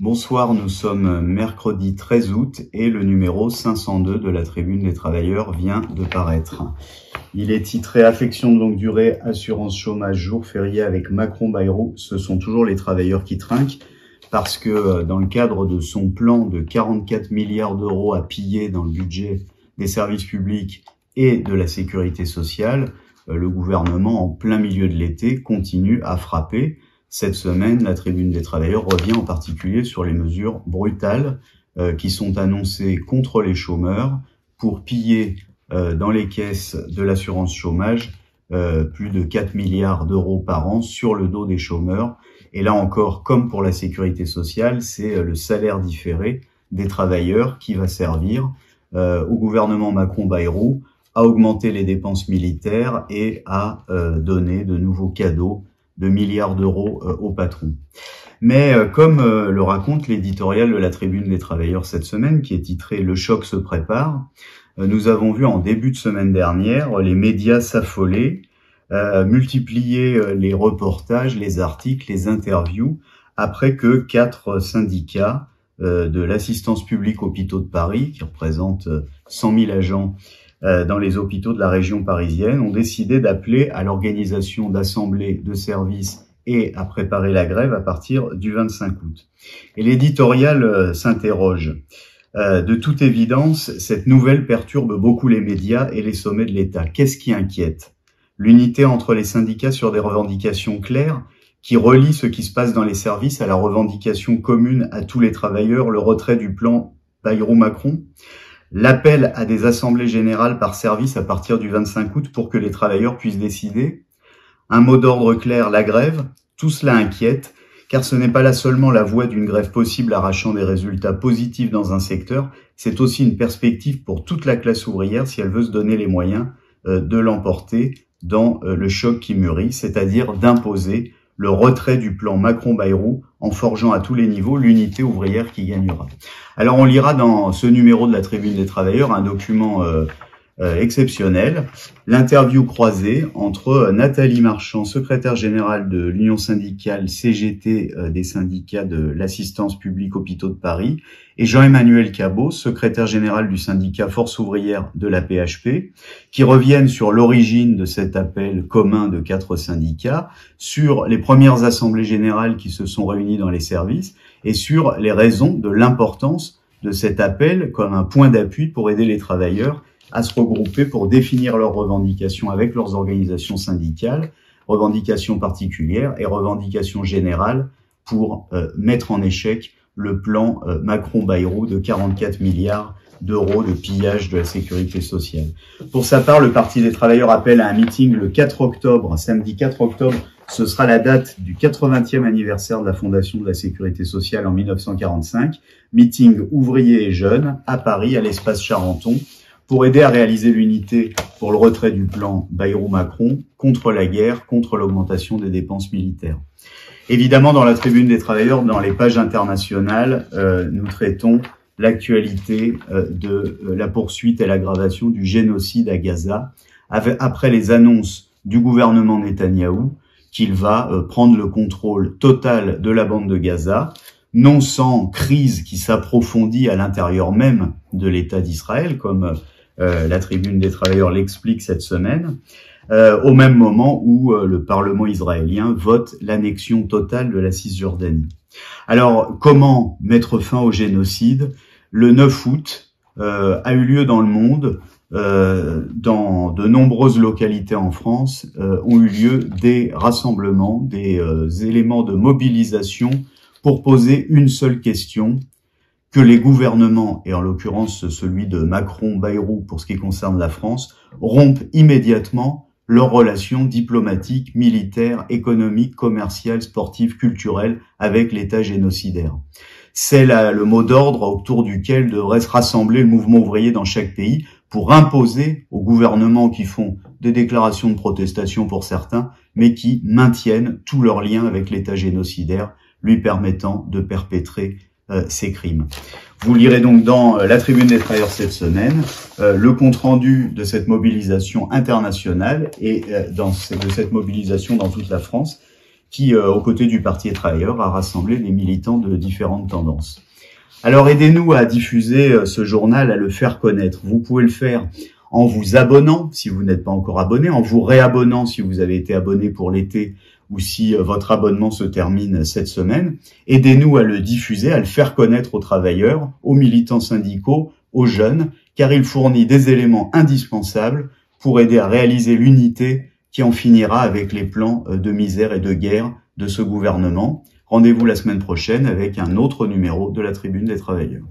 Bonsoir, nous sommes mercredi 13 août et le numéro 502 de la Tribune des Travailleurs vient de paraître. Il est titré « Affection de longue durée, assurance chômage, jour férié avec Macron-Bayrou, ce sont toujours les travailleurs qui trinquent » parce que dans le cadre de son plan de 44 milliards d'euros à piller dans le budget des services publics et de la sécurité sociale, le gouvernement, en plein milieu de l'été, continue à frapper. Cette semaine, la Tribune des Travailleurs revient en particulier sur les mesures brutales qui sont annoncées contre les chômeurs pour piller dans les caisses de l'assurance chômage plus de 4 milliards d'euros par an sur le dos des chômeurs. Et là encore, comme pour la sécurité sociale, c'est le salaire différé des travailleurs qui va servir au gouvernement Macron-Bayrou à augmenter les dépenses militaires et à donner de nouveaux cadeaux de milliards d'euros aux patrons. Mais comme le raconte l'éditorial de la Tribune des Travailleurs cette semaine, qui est titré « Le choc se prépare », nous avons vu en début de semaine dernière les médias s'affoler, multiplier les reportages, les articles, les interviews, après que 4 syndicats de l'assistance publique hôpitaux de Paris, qui représentent 100 000 agents dans les hôpitaux de la région parisienne, ont décidé d'appeler à l'organisation d'assemblées de services et à préparer la grève à partir du 25 août. Et l'éditorial s'interroge. De toute évidence, cette nouvelle perturbe beaucoup les médias et les sommets de l'État. Qu'est-ce qui inquiète? L'unité entre les syndicats sur des revendications claires qui relient ce qui se passe dans les services à la revendication commune à tous les travailleurs, le retrait du plan Bayrou-Macron, l'appel à des assemblées générales par service à partir du 25 août pour que les travailleurs puissent décider, un mot d'ordre clair, la grève, tout cela inquiète, car ce n'est pas là seulement la voie d'une grève possible arrachant des résultats positifs dans un secteur, c'est aussi une perspective pour toute la classe ouvrière si elle veut se donner les moyens de l'emporter dans le choc qui mûrit, c'est-à-dire d'imposer le retrait du plan Macron-Bayrou en forgeant à tous les niveaux l'unité ouvrière qui gagnera. Alors on lira dans ce numéro de la Tribune des Travailleurs un document exceptionnel, l'interview croisée entre Nathalie Marchand, secrétaire générale de l'Union syndicale CGT des syndicats de l'assistance publique hôpitaux de Paris, et Jean-Emmanuel Cabot, secrétaire général du syndicat Force ouvrière de la PHP, qui reviennent sur l'origine de cet appel commun de 4 syndicats, sur les premières assemblées générales qui se sont réunies dans les services, et sur les raisons de l'importance de cet appel comme un point d'appui pour aider les travailleurs à se regrouper pour définir leurs revendications avec leurs organisations syndicales, revendications particulières et revendications générales pour mettre en échec le plan Macron-Bayrou de 44 milliards d'euros de pillage de la sécurité sociale. Pour sa part, le Parti des travailleurs appelle à un meeting le 4 octobre, samedi 4 octobre, ce sera la date du 80e anniversaire de la fondation de la sécurité sociale en 1945, meeting ouvriers et jeunes à Paris, à l'espace Charenton, pour aider à réaliser l'unité pour le retrait du plan Bayrou-Macron contre la guerre, contre l'augmentation des dépenses militaires. Évidemment, dans la Tribune des Travailleurs, dans les pages internationales, nous traitons l'actualité de la poursuite et l'aggravation du génocide à Gaza, après les annonces du gouvernement Netanyahou qu'il va prendre le contrôle total de la bande de Gaza, non sans crise qui s'approfondit à l'intérieur même de l'État d'Israël, comme la Tribune des Travailleurs l'explique cette semaine, au même moment où le Parlement israélien vote l'annexion totale de la Cisjordanie. Alors, comment mettre fin au génocide? Le 9 août a eu lieu dans le monde, dans de nombreuses localités en France, ont eu lieu des rassemblements, des éléments de mobilisation pour poser une seule question, que les gouvernements, et en l'occurrence celui de Macron-Bayrou pour ce qui concerne la France, rompent immédiatement leurs relations diplomatiques, militaires, économiques, commerciales, sportives, culturelles avec l'État génocidaire. C'est le mot d'ordre autour duquel devrait se rassembler le mouvement ouvrier dans chaque pays pour imposer aux gouvernements qui font des déclarations de protestation pour certains, mais qui maintiennent tous leurs liens avec l'État génocidaire, lui permettant de perpétrer ces crimes. Vous lirez donc dans la Tribune des Travailleurs cette semaine le compte-rendu de cette mobilisation internationale et de cette mobilisation dans toute la France qui, aux côtés du Parti des travailleurs, a rassemblé des militants de différentes tendances. Alors aidez-nous à diffuser ce journal, à le faire connaître. Vous pouvez le faire en vous abonnant, si vous n'êtes pas encore abonné, en vous réabonnant si vous avez été abonné pour l'été ou si votre abonnement se termine cette semaine. Aidez-nous à le diffuser, à le faire connaître aux travailleurs, aux militants syndicaux, aux jeunes, car il fournit des éléments indispensables pour aider à réaliser l'unité qui en finira avec les plans de misère et de guerre de ce gouvernement. Rendez-vous la semaine prochaine avec un autre numéro de la Tribune des Travailleurs.